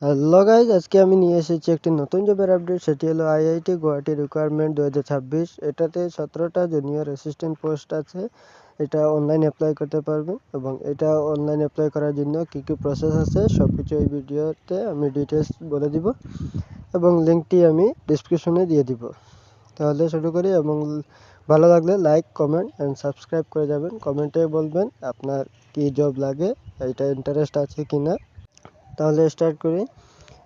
Hello guys, আজকে আমি নিয়ে এসেছি একটি নতুন জবের আপডেট। সেটি হলো আইআইটি গুয়াহাটি রিকোয়ারমেন্ট 2026। এটাতে 17টা জুনিয়র অ্যাসিস্ট্যান্ট পোস্ট আছে। এটা অনলাইন অ্যাপ্লাই করতে পারবেন এবং এটা অনলাইন অ্যাপ্লাই করার জন্য কী কী প্রসেস আছে সব কিছু এই ভিডিওতে আমি ডিটেলস বলে দিব এবং লিঙ্কটি আমি ডিসক্রিপশনে দিয়ে দিব। তাহলে শুরু করি এবং ভালো লাগলে লাইক, কমেন্ট অ্যান্ড সাবস্ক্রাইব করে যাবেন। কমেন্টে বলবেন আপনার কি জব লাগে, এটা ইন্টারেস্ট আছে কি না। তাহলে স্টার্ট করি।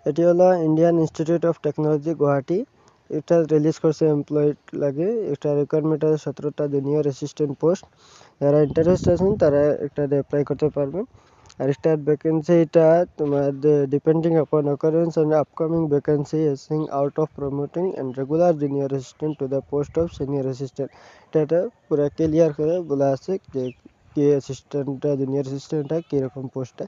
এটি হলো Indian institute of technology Guwahati. এটা রিলিজ করছে এমপ্লয়েড লাগে। এটা রিকোয়ারমেন্ট আছে 17টা জুনিয়র অ্যাসিস্ট্যান্ট পোস্ট। যারা ইন্টারেস্ট আছেন তারা একটা অ্যাপ্লাই করতে পারবেন। আর স্টার্ট ভ্যাকেন্সিটা তোমাদের depending upon occurrence and upcoming vacancy arising out of promoting and regular junior assistant to the post of senior assistant. এটা পুরো ক্লিয়ার করে বলা আছে যে কি অ্যাসিস্ট্যান্টটা জুনিয়র অ্যাসিস্ট্যান্টটা কীরকম পোস্টটা।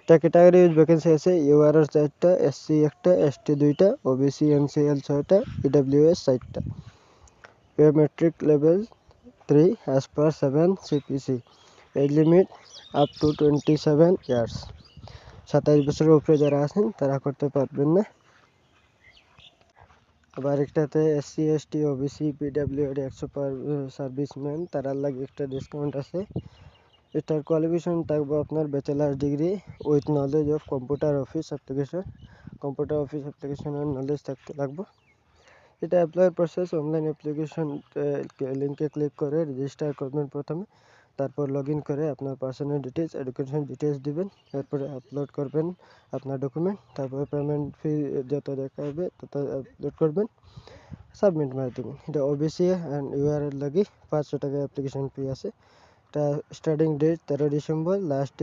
এটা ক্যাটাগরি ভ্যাকেন্সি আছে ইউআরআর 4টা, এসসি 1টা, এসটি 2টা, ওবিসি এনসিএল 6টা, ইডব্লিউএস 4টা। Pay matrix level 3 as per 7 CPC। Age limit up to 27 years. 27 বছরের উপরে যারা আছেন তারা করতে পারবেন না। আবার একটাতে SC ST OBC PWD super serviceman তারা লাগে একটা ডিসকাউন্ট আছে। এটার কোয়ালিফিকেশন থাকবে আপনার bachelor degree with knowledge of computer office application. Computer office অ্যাপ্লিকেশনের নলেজ থাকতে লাগবে। এটা অ্যাপ্লাই প্রসেস অনলাইন অ্যাপ্লিকেশন লিঙ্কে ক্লিক করে রেজিস্টার করবেন প্রথমে। তারপর লগ ইন করে আপনার পার্সোনাল ডিটেলস, এডুকেশন ডিটেলস দিবেন। এরপরে আপলোড করবেন আপনার ডকুমেন্ট। তারপরে পেমেন্ট ফি যত দেখাবে তত আপলোড করবেন, সাবমিট মারি দেবেন। এটা ওবিসি অ্যান্ড ইউআরএল লাগি 500 টাকা অ্যাপ্লিকেশন ফি আছে। এটা স্টার্টিং ডেট 13 ডিসেম্বর, লাস্ট